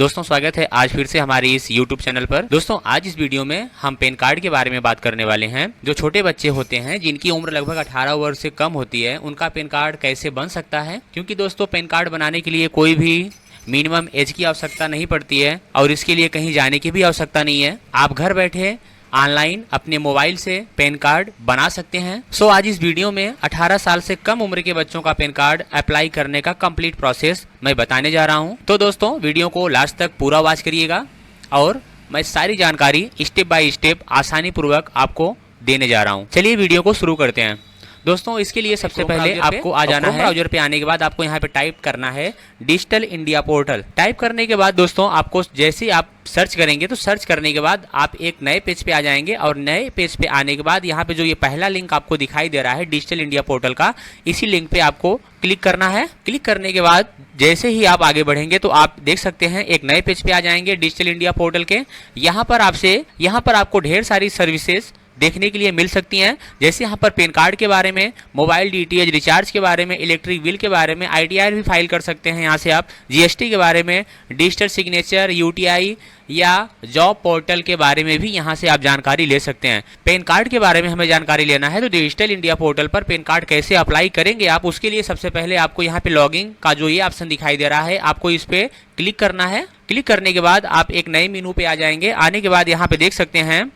दोस्तों स्वागत है आज फिर से हमारे इस YouTube चैनल पर। दोस्तों आज इस वीडियो में हम पैन कार्ड के बारे में बात करने वाले हैं। जो छोटे बच्चे होते हैं जिनकी उम्र लगभग 18 वर्ष से कम होती है, उनका पैन कार्ड कैसे बन सकता है। क्योंकि दोस्तों पैन कार्ड बनाने के लिए कोई भी मिनिमम एज की आवश्यकता नहीं पड़ती है और इसके लिए कहीं जाने की भी आवश्यकता नहीं है। आप घर बैठे ऑनलाइन अपने मोबाइल से पैन कार्ड बना सकते हैं। आज इस वीडियो में 18 साल से कम उम्र के बच्चों का पैन कार्ड अप्लाई करने का कंप्लीट प्रोसेस मैं बताने जा रहा हूं। तो दोस्तों वीडियो को लास्ट तक पूरा वॉच करिएगा और मैं सारी जानकारी स्टेप बाय स्टेप आसानी पूर्वक आपको देने जा रहा हूं। चलिए वीडियो को शुरू करते हैं। दोस्तों इसके लिए सबसे पहले आपको आ जाना है ब्राउजर पे। आने के बाद आपको यहाँ पे टाइप करना है डिजिटल इंडिया पोर्टल। टाइप करने के बाद दोस्तों आपको जैसे आप सर्च करेंगे तो सर्च करने के बाद आप एक नए पेज पे आ जाएंगे और नए पेज पे आने के बाद यहाँ पे जो ये पहला लिंक आपको दिखाई दे रहा है डिजिटल इंडिया पोर्टल का, इसी लिंक पे आपको क्लिक करना है। क्लिक करने के बाद जैसे ही आप आगे बढ़ेंगे तो आप देख सकते हैं एक नए पेज पे आ जाएंगे डिजिटल इंडिया पोर्टल के। यहाँ पर आपको ढेर सारी सर्विसेज देखने के लिए मिल सकती हैं। जैसे यहाँ पर पैन कार्ड के बारे में, मोबाइल डीटीएच रिचार्ज के बारे में, इलेक्ट्रिक बिल के बारे में, आईटीआर भी फाइल कर सकते हैं यहाँ से आप, जीएसटी के बारे में, डिजिटल सिग्नेचर, यूटीआई या जॉब पोर्टल के बारे में भी यहाँ से आप जानकारी ले सकते हैं। पैन कार्ड के बारे में हमें जानकारी लेना है तो डिजिटल इंडिया पोर्टल पर पैन कार्ड कैसे अप्लाई करेंगे आप, उसके लिए सबसे पहले आपको यहाँ पे लॉगिन का जो ये ऑप्शन दिखाई दे रहा है, आपको इस पे क्लिक करना है। क्लिक करने के बाद आप एक नए मेनू पे आ जाएंगे। आने के बाद यहाँ पे देख सकते हैं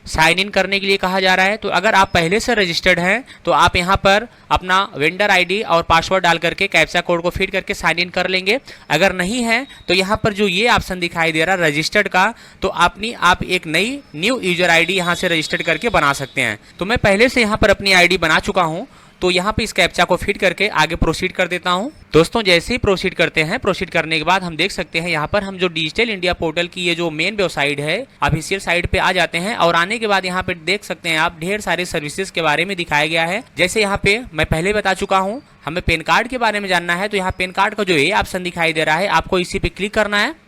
साइन इन करने के लिए कहा जा रहा है। तो अगर आप पहले से रजिस्टर्ड हैं तो आप यहाँ पर अपना वेंडर आईडी और पासवर्ड डाल करके कैप्चा कोड को फिट करके साइन इन कर लेंगे। अगर नहीं है तो यहाँ पर जो ये ऑप्शन दिखाई दे रहा है रजिस्टर्ड का, तो आप एक नई न्यू यूजर आईडी यहाँ से रजिस्टर्ड करके बना सकते हैं। तो मैं पहले से यहाँ पर अपनी आईडी बना चुका हूँ, तो यहाँ पे इस कैप्चा को फिट करके आगे प्रोसीड कर देता हूँ। दोस्तों जैसे ही प्रोसीड करते हैं, प्रोसीड करने के बाद हम देख सकते हैं यहाँ पर हम जो डिजिटल इंडिया पोर्टल की ये जो मेन वेबसाइट है ऑफिशियल साइट पे आ जाते हैं। और आने के बाद यहाँ पे देख सकते हैं आप ढेर सारे सर्विसेज के बारे में दिखाया गया है। जैसे यहाँ पे मैं पहले बता चुका हूँ, हमें पैन कार्ड के बारे में जानना है तो यहाँ पैन कार्ड का जो ये ऑप्शन दिखाई दे रहा है आपको इसी पे क्लिक करना है।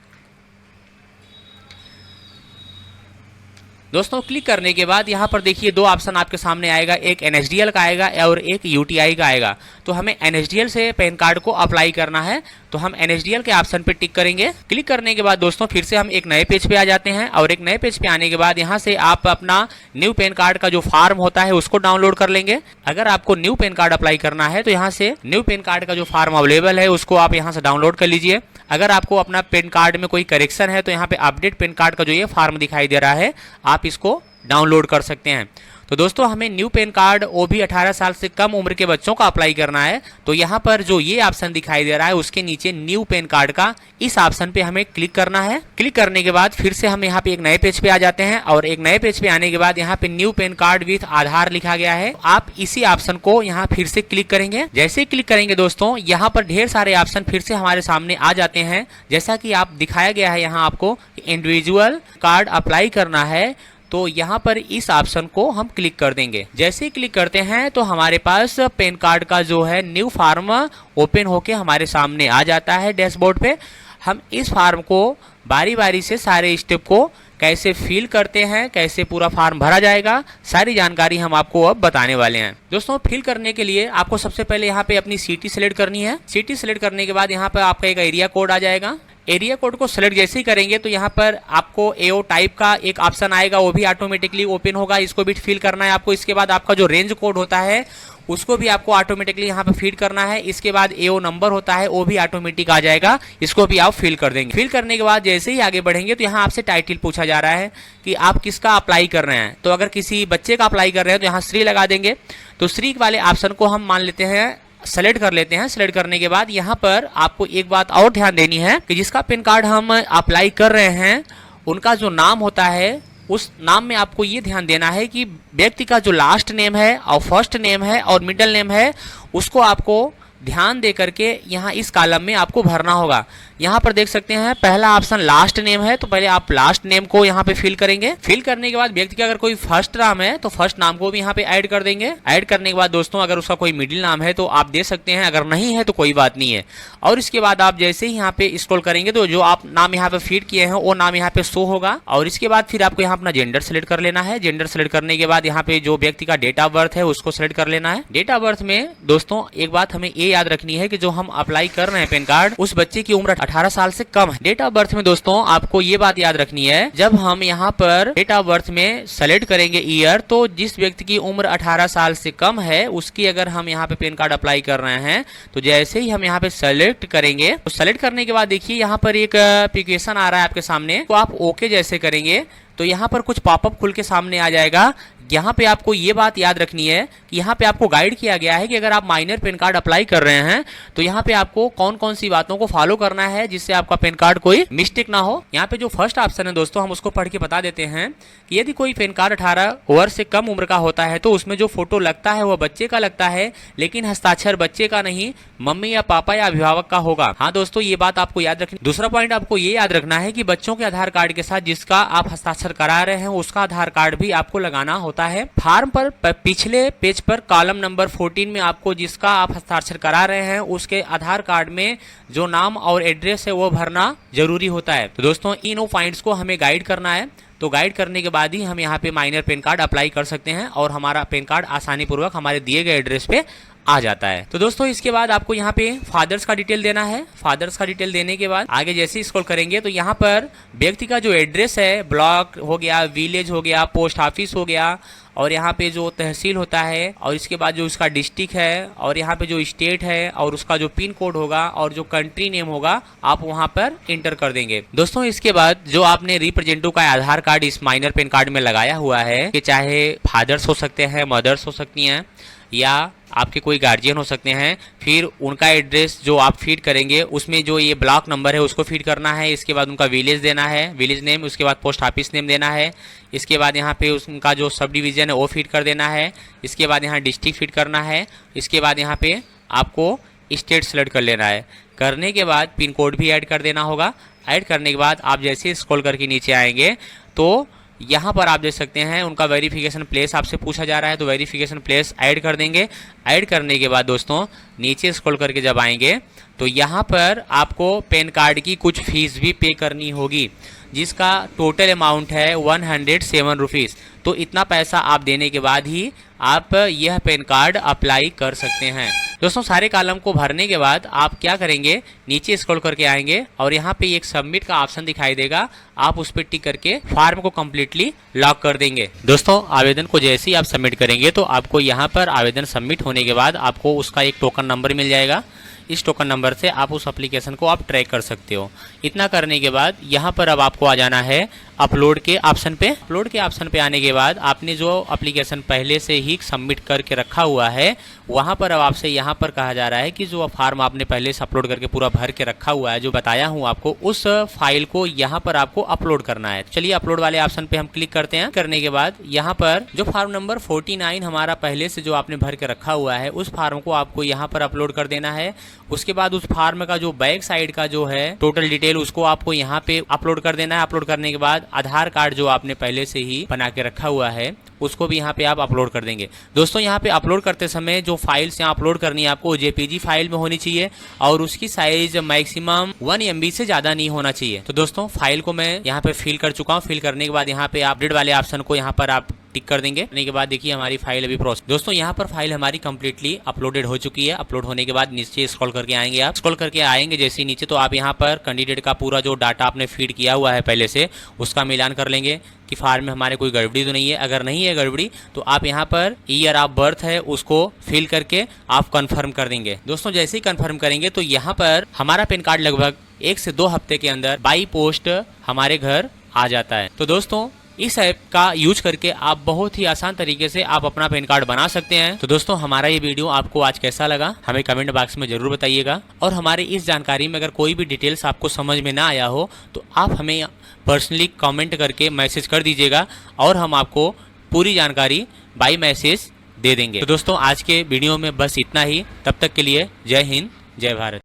दोस्तों क्लिक करने के बाद यहाँ पर देखिए दो ऑप्शन आपके सामने आएगा, एक एनएसडीएल का आएगा और एक यूटीआई का आएगा। तो हमें एनएसडीएल से पैन कार्ड को अप्लाई करना है तो हम एनएसडीएल के ऑप्शन पे टिक करेंगे। क्लिक करने के बाद दोस्तों फिर से हम एक नए पेज पे आ जाते हैं और एक नए पेज पे आने के बाद यहाँ से आप अपना न्यू पैन कार्ड का जो फॉर्म होता है उसको डाउनलोड कर लेंगे। अगर आपको न्यू पैन कार्ड अप्लाई करना है तो यहाँ से न्यू पैन कार्ड का जो फॉर्म अवेलेबल है उसको आप यहाँ से डाउनलोड कर लीजिए। अगर आपको अपना पैन कार्ड में कोई करेक्शन है तो यहाँ पे अपडेट पैन कार्ड का जो ये फॉर्म दिखाई दे रहा है आप इसको डाउनलोड कर सकते हैं। तो दोस्तों हमें न्यू पैन कार्ड वो भी 18 साल से कम उम्र के बच्चों का अप्लाई करना है। तो यहाँ पर जो ये ऑप्शन दिखाई दे रहा है उसके नीचे न्यू पैन कार्ड का इस ऑप्शन पे हमें क्लिक करना है। क्लिक करने के बाद फिर से हम यहाँ पे एक नए पेज पे आ जाते हैं और एक नए पेज पे आने के बाद यहाँ पे न्यू पैन कार्ड विथ आधार लिखा गया है। आप इसी ऑप्शन को यहाँ फिर से क्लिक करेंगे। जैसे क्लिक करेंगे दोस्तों यहाँ पर ढेर सारे ऑप्शन फिर से हमारे सामने आ जाते हैं। जैसा कि आप दिखाया गया है यहाँ आपको इंडिविजुअल कार्ड अप्लाई करना है तो यहाँ पर इस ऑप्शन को हम क्लिक कर देंगे। जैसे ही क्लिक करते हैं तो हमारे पास पैन कार्ड का जो है न्यू फॉर्म ओपन होके हमारे सामने आ जाता है डैशबोर्ड पे। हम इस फॉर्म को बारी बारी से सारे स्टेप को कैसे फिल करते हैं, कैसे पूरा फॉर्म भरा जाएगा, सारी जानकारी हम आपको अब बताने वाले हैं। दोस्तों फिल करने के लिए आपको सबसे पहले यहाँ पे अपनी सिटी सेलेक्ट करनी है। सिटी सेलेक्ट करने के बाद यहाँ पर आपका एक एरिया कोड आ जाएगा। एरिया कोड को सेलेक्ट जैसे ही करेंगे तो यहाँ पर आपको एओ टाइप का एक ऑप्शन आएगा, वो भी ऑटोमेटिकली ओपन होगा, इसको भी फिल करना है आपको। इसके बाद आपका जो रेंज कोड होता है उसको भी आपको ऑटोमेटिकली यहाँ पे फीड करना है। इसके बाद एओ नंबर होता है वो भी ऑटोमेटिक आ जाएगा, इसको भी आप फिल कर देंगे। फिल करने के बाद जैसे ही आगे बढ़ेंगे तो यहाँ आपसे टाइटल पूछा जा रहा है कि आप किसका अप्लाई कर रहे हैं। तो अगर किसी बच्चे का अप्लाई कर रहे हैं तो यहाँ श्री लगा देंगे। तो श्री वाले ऑप्शन को हम मान लेते हैं सेलेक्ट कर लेते हैं। सेलेक्ट करने के बाद यहाँ पर आपको एक बात और ध्यान देनी है कि जिसका पैन कार्ड हम अप्लाई कर रहे हैं उनका जो नाम होता है उस नाम में आपको ये ध्यान देना है कि व्यक्ति का जो लास्ट नेम है और फर्स्ट नेम है और मिडिल नेम है उसको आपको ध्यान दे करके यहाँ इस कॉलम में आपको भरना होगा। यहाँ पर देख सकते हैं पहला ऑप्शन लास्ट नेम है तो पहले आप लास्ट नेम को यहाँ पे फिल करेंगे। फिल करने के बाद व्यक्ति का अगर कोई फर्स्ट नाम है तो फर्स्ट नाम को भी यहाँ पे ऐड कर देंगे। ऐड करने के बाद दोस्तों अगर उसका कोई मिडिल नाम है तो आप दे सकते हैं, अगर नहीं है तो कोई बात नहीं है। और इसके बाद आप जैसे ही यहाँ पे स्क्रॉल करेंगे तो जो आप नाम यहाँ पे फीड किए हैं वो नाम यहाँ पे शो होगा। और इसके बाद फिर आपको यहाँ अपना जेंडर सेलेक्ट कर लेना है। जेंडर सेलेक्ट करने के बाद यहाँ पे जो व्यक्ति का डेट ऑफ बर्थ है उसको सेलेक्ट कर लेना है। डेट ऑफ बर्थ में दोस्तों एक बात हमें ये याद रखनी है कि जो हम अप्लाई कर रहे हैं पैन कार्ड, उस बच्चे की उम्र 18 साल से कम है। डेट ऑफ बर्थ में दोस्तों आपको ये बात याद रखनी है, जब हम यहाँ पर डेट ऑफ बर्थ में सेलेक्ट करेंगे ईयर, तो जिस व्यक्ति की उम्र 18 साल से कम है उसकी अगर हम यहाँ पे पैन कार्ड अप्लाई कर रहे हैं तो जैसे ही हम यहाँ पे सेलेक्ट करेंगे, तो सेलेक्ट करने के बाद देखिए यहाँ पर एक एप्लीकेशन आ रहा है आपके सामने, तो आप ओके जैसे करेंगे तो यहाँ पर कुछ पॉपअप खुल के सामने आ जाएगा। यहाँ पे आपको ये बात याद रखनी है कि यहाँ पे आपको गाइड किया गया है कि अगर आप माइनर पैन कार्ड अप्लाई कर रहे हैं तो यहाँ पे आपको कौन कौन सी बातों को फॉलो करना है जिससे आपका पैन कार्ड कोई मिस्टेक ना हो। यहाँ पे जो फर्स्ट ऑप्शन है दोस्तों, हम उसको पढ़ के बता देते हैं कि यदि कोई पैन कार्ड 18 वर्ष से कम उम्र का होता है तो उसमें जो फोटो लगता है वह बच्चे का लगता है, लेकिन हस्ताक्षर बच्चे का नहीं, मम्मी या पापा या अभिभावक का होगा। हाँ दोस्तों, ये बात आपको याद रखनी। दूसरा पॉइंट आपको ये याद रखना है कि बच्चों के आधार कार्ड के साथ जिसका आप हस्ताक्षर करा रहे हैं उसका आधार कार्ड भी आपको लगाना होता है। फॉर्म पर पिछले पेज पर कॉलम नंबर 14 में आपको जिसका आप हस्ताक्षर करा रहे हैं उसके आधार कार्ड में जो नाम और एड्रेस है वो भरना जरूरी होता है। तो दोस्तों इन पॉइंट्स को हमें गाइड करना है, तो गाइड करने के बाद ही हम यहाँ पे माइनर पैन कार्ड अप्लाई कर सकते हैं और हमारा पैन कार्ड आसानी पूर्वक हमारे दिए गए एड्रेस पे आ जाता है। तो दोस्तों इसके बाद आपको यहाँ पे फादर्स का डिटेल देना है। फादर्स का डिटेल देने के बाद आगे जैसे स्क्रॉल करेंगे तो यहाँ पर व्यक्ति का जो एड्रेस है, ब्लॉक हो गया, विलेज हो गया, पोस्ट ऑफिस हो गया, और यहाँ पे जो तहसील होता है, और इसके बाद जो उसका डिस्ट्रिक्ट है, और यहाँ पे जो स्टेट है, और उसका जो पिन कोड होगा और जो कंट्री नेम होगा आप वहाँ पर इंटर कर देंगे। दोस्तों इसके बाद जो आपने रिप्रेजेंटेटिव का आधार कार्ड इस माइनर पैन कार्ड में लगाया हुआ है, कि चाहे फादर्स हो सकते हैं, मदर्स हो सकती हैं, या आपके कोई गार्जियन हो सकते हैं, फिर उनका एड्रेस जो आप फीड करेंगे उसमें जो ये ब्लॉक नंबर है उसको फीड करना है। इसके बाद उनका विलेज देना है, विलेज नेम, उसके बाद पोस्ट ऑफिस नेम देना है। इसके बाद यहाँ पे उनका जो सब डिवीज़न है वो फीड कर देना है। इसके बाद यहाँ डिस्ट्रिक्ट फीड करना है। इसके बाद यहाँ पे आपको स्टेट सेलेक्ट कर लेना है। करने के बाद पिन कोड भी ऐड कर देना होगा। ऐड करने के बाद आप जैसे स्क्रॉल करके नीचे आएंगे तो यहाँ पर आप देख सकते हैं उनका वेरिफिकेशन प्लेस आपसे पूछा जा रहा है, तो वेरिफिकेशन प्लेस ऐड कर देंगे। ऐड करने के बाद दोस्तों नीचे स्क्रॉल करके जब आएंगे तो यहाँ पर आपको पैन कार्ड की कुछ फीस भी पे करनी होगी, जिसका टोटल अमाउंट है 107 रुपीज़। तो इतना पैसा आप देने के बाद ही आप यह पैन कार्ड अप्लाई कर सकते हैं। दोस्तों सारे कॉलम को भरने के बाद आप क्या करेंगे, नीचे स्क्रॉल करके आएंगे और यहाँ पे एक सबमिट का ऑप्शन दिखाई देगा, आप उस पर टिक करके फॉर्म को कम्प्लीटली लॉक कर देंगे। दोस्तों आवेदन को जैसे ही आप सबमिट करेंगे तो आपको यहाँ पर आवेदन सबमिट होने के बाद आपको उसका एक टोकन नंबर मिल जाएगा। इस टोकन नंबर से आप उस एप्लीकेशन को आप ट्रैक कर सकते हो। इतना करने के बाद यहाँ पर अब आपको आ जाना है अपलोड के ऑप्शन पे। अपलोड के ऑप्शन पे आने के बाद आपने जो एप्लीकेशन पहले से ही सबमिट करके रखा हुआ है वहाँ पर अब आपसे यहाँ पर कहा जा रहा है कि जो फॉर्म आपने पहले से अपलोड करके पूरा भर के रखा हुआ है, जो बताया हूँ आपको, उस फाइल को यहाँ पर आपको अपलोड करना है। चलिए अपलोड वाले ऑप्शन पे हम क्लिक करते हैं। करने के बाद यहाँ पर जो फॉर्म नंबर 49 हमारा पहले से जो आपने भर के रखा हुआ है उस फॉर्म को आपको यहाँ पर अपलोड कर देना है। उसके बाद उस फॉर्म का जो बैक साइड का जो है टोटल डिटेल उसको आपको यहाँ पे अपलोड कर देना है। अपलोड करने के बाद आधार कार्ड जो आपने पहले से ही बना के रखा हुआ है उसको भी यहाँ पे आप अपलोड कर देंगे। दोस्तों यहाँ पे अपलोड करते समय जो फाइल्स यहाँ अपलोड करनी है आपको जेपीजी फाइल में होनी चाहिए और उसकी साइज मैक्सिमम 1 MB से ज्यादा नहीं होना चाहिए। तो दोस्तों फाइल को मैं यहाँ पे फिल कर चुका हूँ। फिल करने के बाद यहाँ पे अपडेट वाले ऑप्शन को यहाँ पर आप टिक कर देंगे। करने के बाद देखिए हमारी फाइल अभी प्रोसेस। दोस्तों यहाँ पर फाइल हमारी कंप्लीटली अपलोडेड हो चुकी है। अपलोड होने के बाद नीचे स्क्रॉल करके आएंगे। आप स्क्रॉल करके आएंगे जैसे नीचे तो आप यहाँ पर कैंडिडेट का पूरा जो डाटा आपने फीड किया हुआ है पहले से उसका मिलान कर लेंगे कि फार्म में हमारे कोई गड़बड़ी तो नहीं है। अगर नहीं है गड़बड़ी तो आप यहाँ पर ईयर ऑफ बर्थ है उसको फिल करके आप कंफर्म कर देंगे। दोस्तों जैसे ही कंफर्म करेंगे तो यहाँ पर हमारा पैन कार्ड लगभग 1 से 2 हफ्ते के अंदर बाई पोस्ट हमारे घर आ जाता है। तो दोस्तों इस ऐप का यूज करके आप बहुत ही आसान तरीके से आप अपना पैन कार्ड बना सकते हैं। तो दोस्तों हमारा ये वीडियो आपको आज कैसा लगा हमें कमेंट बॉक्स में जरूर बताइएगा और हमारी इस जानकारी में अगर कोई भी डिटेल्स आपको समझ में ना आया हो तो आप हमें पर्सनली कमेंट करके मैसेज कर दीजिएगा और हम आपको पूरी जानकारी बाय मैसेज दे देंगे। तो दोस्तों आज के वीडियो में बस इतना ही। तब तक के लिए जय हिंद, जय भारत।